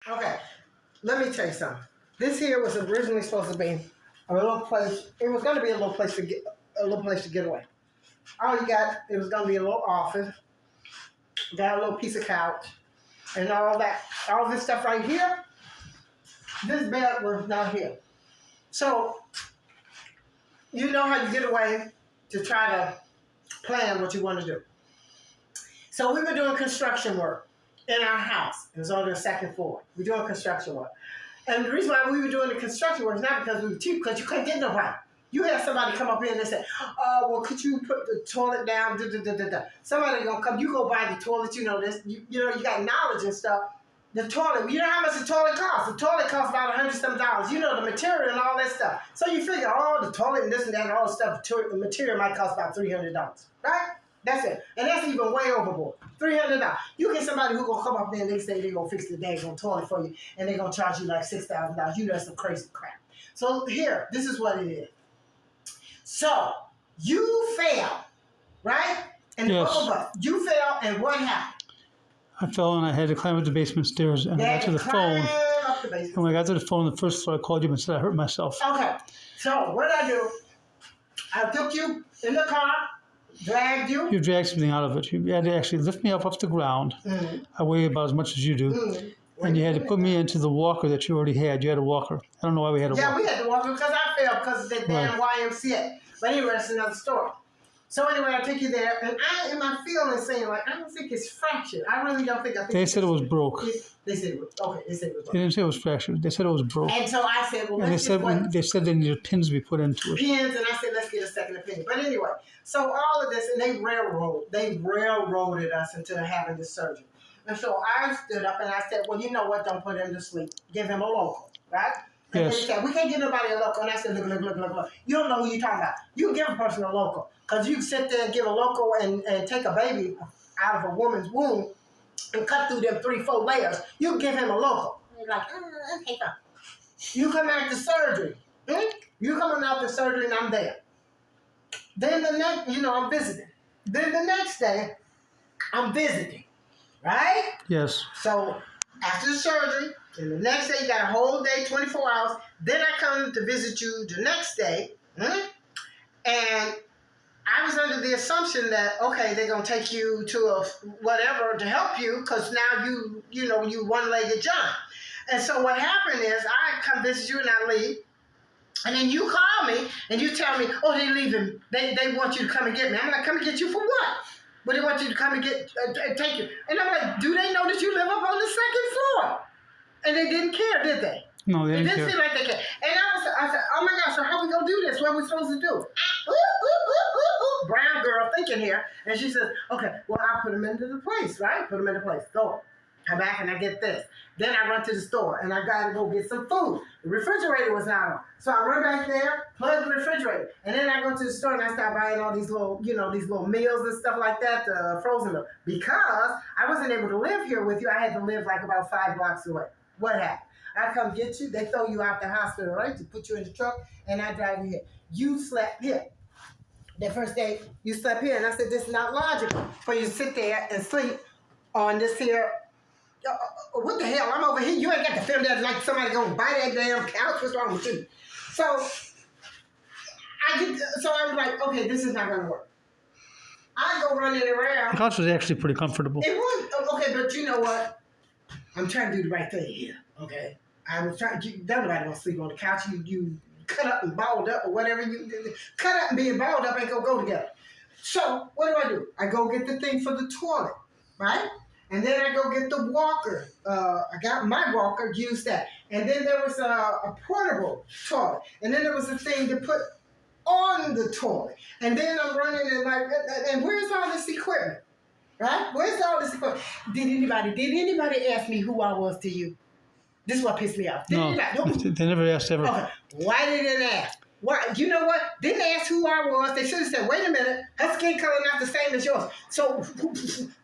Okay, let me tell you something. This here was originally supposed to be a little place. It was going to be a little place to get away. All you got, it was going to be a little office, got a little piece of couch, and all that. All this stuff right here, this bed was not here. So, you know how you get away to try to plan what you want to do. So we were doing construction work in our house. It was on the second floor. We were doing construction work. And the reason why we were doing the construction work is not because we were cheap, because you couldn't get nobody. You had somebody come up here and they say, oh, well, could you put the toilet down? Da, da, da, da, da. Somebody gonna come, you go buy the toilet, you know this, you know, you got knowledge and stuff. The toilet, you know how much the toilet costs? The toilet costs about $100-some. You know, the material and all that stuff. So you figure, oh, the toilet and this and that and all the stuff, the material might cost about $300, right? That's it. And that's even way overboard. $300. You get somebody who gonna come up there and they say they gonna fix the daggone toilet for you and they gonna charge you like $6,000. You know, that's some crazy crap. So here, this is what it is. So you fail, right? And Yes. both of us, you fail, and what happened? I fell and I had to climb up the basement stairs and I got to the phone. Up the basement. And when I got to the phone on the first floor, I called you and said I hurt myself. Okay, so what did I do? I took you in the car, dragged you. You dragged something out of it. You had to actually lift me up off the ground. Mm-hmm. I weigh about as much as you do. Mm-hmm. And you had to put me into the walker that you already had. You had a walker. I don't know why we had a Yeah, walker. we had to walk because I fell because of the damn Right. YMCA. But anyway, that's another story. So anyway, I took you there, and I, in my feelings, saying like, I don't think it's fractured. I really don't think. I think They said it was broke. They said it was okay. They said it was They broke. didn't say it was fractured. They said it was broke. And so I said, well, And let's just wait. they said they needed pins to be put into it. Pins, and I said, let's get a second opinion. But anyway, so all of this, and they railroaded us into having this surgery. And so I stood up and I said, well, you know what? Don't put him to sleep. Give him a local, right? And Yes. they said, we can't give nobody a local. And I said, look. You don't know who you're talking about. You can give a person a local. Because you can sit there and give a local and take a baby out of a woman's womb and cut through them 3-4 layers. You can give him a local. You're like, okay, fine. You come out to surgery. You coming out to surgery and I'm there. Then the next, I'm visiting. Then the next day, I'm visiting. Right? Yes. So after the surgery, and the next day you got a whole day, 24 hours. Then I come to visit you the next day. And I was under the assumption that, okay, they're going to take you to a whatever to help you because now you one-legged John. And so what happened is I come visit you and I leave. And then you call me and you tell me, oh, they're leaving. They want you to come and get me. I'm like, come and get you for what? But they want you to come and take you. And I'm like, do they know that you live up on the second floor? And they didn't care, did they? No, they It didn't didn't care. seem like they cared. And I said, oh my gosh, so how we gonna do this? What are we supposed to do? Brown girl thinking here. And she says, okay, well, I'll put them into the place, right? Put them into place. Go. Come back and I get this. Then I run to the store and I gotta go get some food. The refrigerator was not on. So I run back there, plug the refrigerator. And then I go to the store and I start buying all these little, these little meals and stuff like that, frozen meal. Because I wasn't able to live here with you, I had to live like about 5 blocks away. What happened? I come get you, they throw you out the hospital, right? To put you in the truck and I drive you here. You slept here. The first day you slept here and I said, this is not logical for you to sit there and sleep on this here. What the hell? I'm over here. You ain't got to feel that like somebody gonna buy that damn couch. What's wrong with you? So I was like, okay, this is not gonna work. I go running The around. couch was actually pretty comfortable. It was okay, but you know what? I'm trying to do the right thing here. Okay, I was trying. Nobody gonna sleep on the couch. You cut up and balled up or whatever. You cut up and being balled up ain't gonna go together. So what do? I go get the thing for the toilet, right? And then I go get the walker. I got my walker, used that. And then there was a portable toilet. And then there was a thing to put on the toilet. And then I'm running and where's all this equipment? Right? Where's all this equipment? Did anybody ask me who I was to you? This is what pissed me off. No, they never asked ever. Okay. Why didn't they ask? Why? You know what? Didn't ask who I was. They should have said, wait a minute, her skin color not the same as yours. So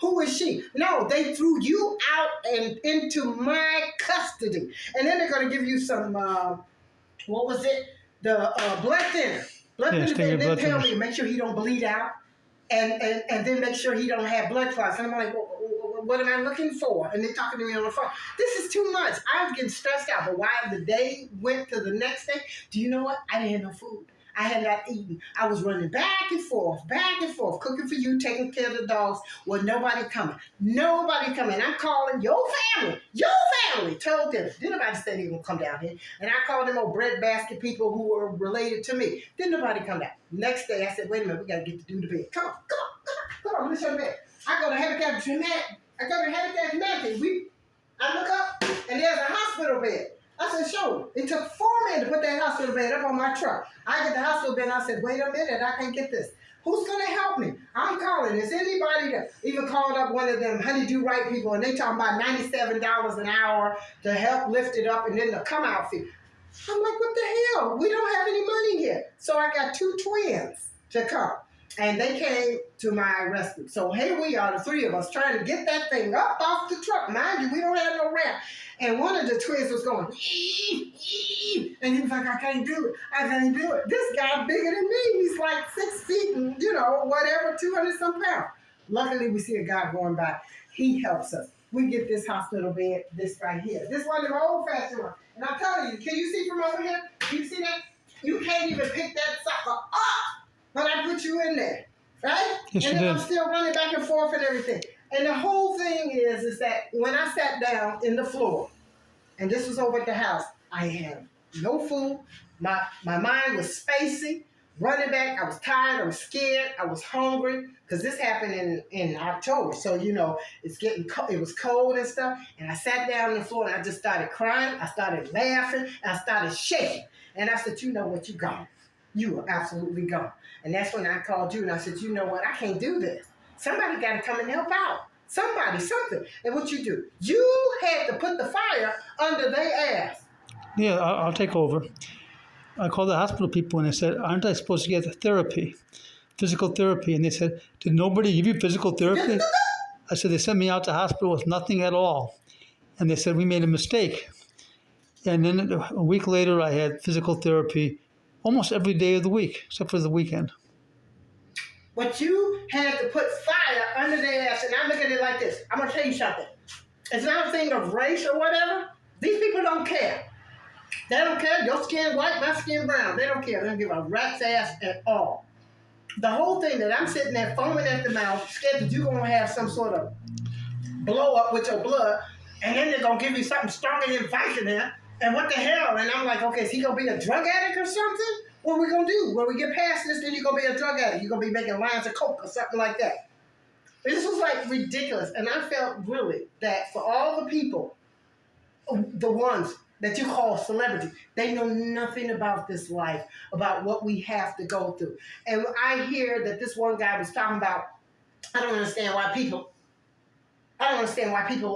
who is she? No, they threw you out and into my custody. And then they're going to give you some, what was it? The blood thinner. Blood Yes, thinner. they give They blood tell thinners. me, make sure he don't bleed out. And then make sure he don't have blood clots. And I'm like, what What am I looking for? And they're talking to me on the phone. This is too much. I was getting stressed out. But while the day went to the next day, do you know what? I didn't have no food. I had not eaten. I was running back and forth, cooking for you, taking care of the dogs. Well, nobody coming. Nobody coming. I'm calling your family. Told them. Didn't nobody say they gonna come down here. And I called them old breadbasket people who were related to me. Didn't nobody come down. Next day, I said, wait a minute, we gotta get to do the bed. Come on, let's show the bed. I go to Habitat for Humanity. I look up, and there's a hospital bed. I said, sure. It took 4 men to put that hospital bed up on my truck. I get the hospital bed, and I said, wait a minute, I can't get this. Who's going to help me? I'm calling. Is anybody there? Even called up one of them honey-do right people, and they talking about $97 an hour to help lift it up, and then the come-out fee. I'm like, what the hell? We don't have any money here. So I got 2 twins to come. And they came to my rescue. So here we are, the 3 of us, trying to get that thing up off the truck. Mind you, we don't have no ramp. And one of the twins was going, and he was like, I can't do it. This guy bigger than me. He's like 6 feet and, 200 some pounds. Luckily, we see a guy going by. He helps us. We get this hospital bed, this right here. This one is an old-fashioned one. And I'm telling you, can you see from over here? Can you see that? You can't even pick that sucker up. But I put you in there, right? Yes, and you then did. I'm still running back and forth and everything. And the whole thing is that when I sat down in the floor, and this was over at the house, I had no food. My mind was spacey, running back. I was tired. I was scared. I was hungry because this happened in October. So, it's getting it was cold and stuff. And I sat down on the floor and I just started crying. I started laughing. And I started shaking. And I said, you know what? You gone. You are absolutely gone. And that's when I called you and I said, you know what? I can't do this. Somebody got to come and help out. Somebody, something. And what you do? You had to put the fire under their ass. Yeah, I'll take over. I called the hospital people and I said, aren't I supposed to get therapy, physical therapy? And they said, did nobody give you physical therapy? I said, they sent me out to hospital with nothing at all. And they said, we made a mistake. And then a week later, I had physical therapy almost every day of the week, except for the weekend. But you had to put fire under their ass. And I look at it like this. I'm going to tell you something. It's not a thing of race or whatever. These people don't care. They don't care. Your skin white, my skin brown. They don't care. They don't give a rat's ass at all. The whole thing that I'm sitting there foaming at the mouth, scared that you're going to have some sort of blow up with your blood, and then they're going to give you something stronger than Vicodin. And what the hell? And I'm like, okay, is he going to be a drug addict or something? What are we going to do? When we get past this, then you're going to be a drug addict. You're going to be making lines of coke or something like that. This was like ridiculous. And I felt really that for all the people, the ones that you call celebrities, they know nothing about this life, about what we have to go through. And I hear that this one guy was talking about, I don't understand why people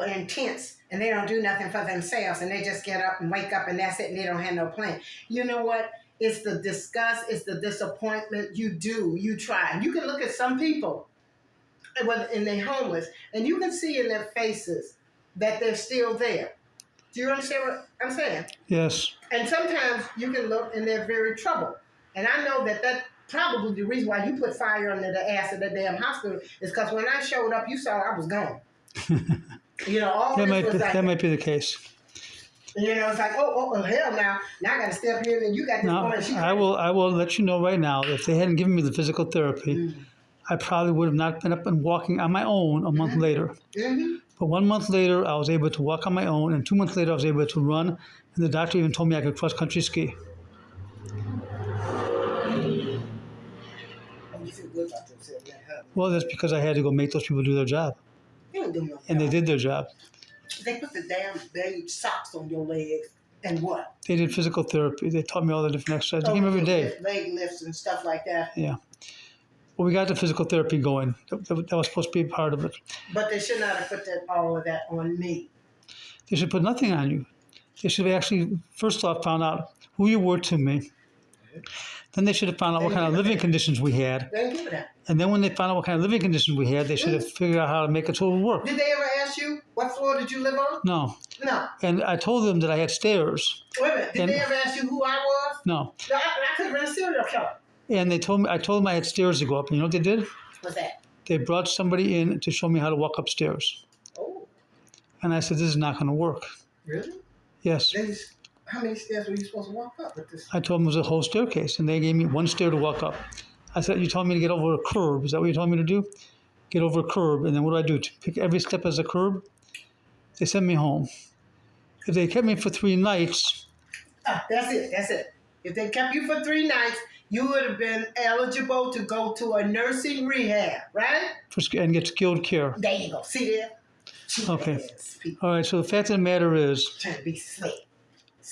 are in tents and they don't do nothing for themselves and they just get up and wake up and that's it and they don't have no plan. You know what? It's the disgust, it's the disappointment. You try. And you can look at some people, and they're homeless, and you can see in their faces that they're still there. Do you understand what I'm saying? Yes. And sometimes you can look and they're very troubled. And I know that probably the reason why you put fire under the ass of the damn hospital is because when I showed up, you saw I was gone. All That this was like, might be the case. It's like, oh, hell now I got to step here and you got this Now, woman. She I will let you know right now, if they hadn't given me the physical therapy, I probably would have not been up and walking on my own a month later. Mm-hmm. But 1 month later, I was able to walk on my own, and 2 months later, I was able to run, and the doctor even told me I could cross-country ski. You feel good about yourself, huh? Well, that's because I had to go make those people do their job, You don't do no and they job. did their job. They put the damn beige socks on your legs and what? They did physical therapy. They taught me all the different exercises. They came every day. Leg lifts and stuff like that. Yeah. Well, we got the physical therapy going. That was supposed to be a part of it. But they should not have put all of that on me. They should put nothing on you. They should have actually, first off, found out who you were to me. Then they should have found out what kind of living conditions we had. They didn't give it that. And then when they found out what kind of living conditions we had, they should have figured out how to make it so it would work. Did they ever ask you what floor did you live on? No. No. And I told them that I had stairs. Wait a minute. Did And- they ever ask you who I was? No. No, I could have been a serial killer. And I told them I had stairs to go up. And you know what they did? What's that? They brought somebody in to show me how to walk upstairs. Oh. And I said, this is not going to work. Really? Yes. How many stairs were you supposed to walk up with this? I told them it was a whole staircase, and they gave me one stair to walk up. I said, you told me to get over a curb. Is that what you told me to do? Get over a curb. And then what do? To pick every step as a curb? They sent me home. If they kept me for 3 nights, That's it. If they kept you for 3 nights, you would have been eligible to go to a nursing rehab, right? and get skilled care. There you go. See there? Okay. Yes, people All right, so the fact of the matter is, trying to be slick.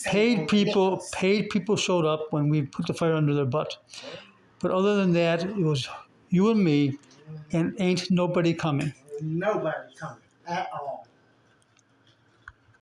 paid people showed up when we put the fire under their butt. But other than that, it was you and me, and ain't nobody coming. Nobody coming at all.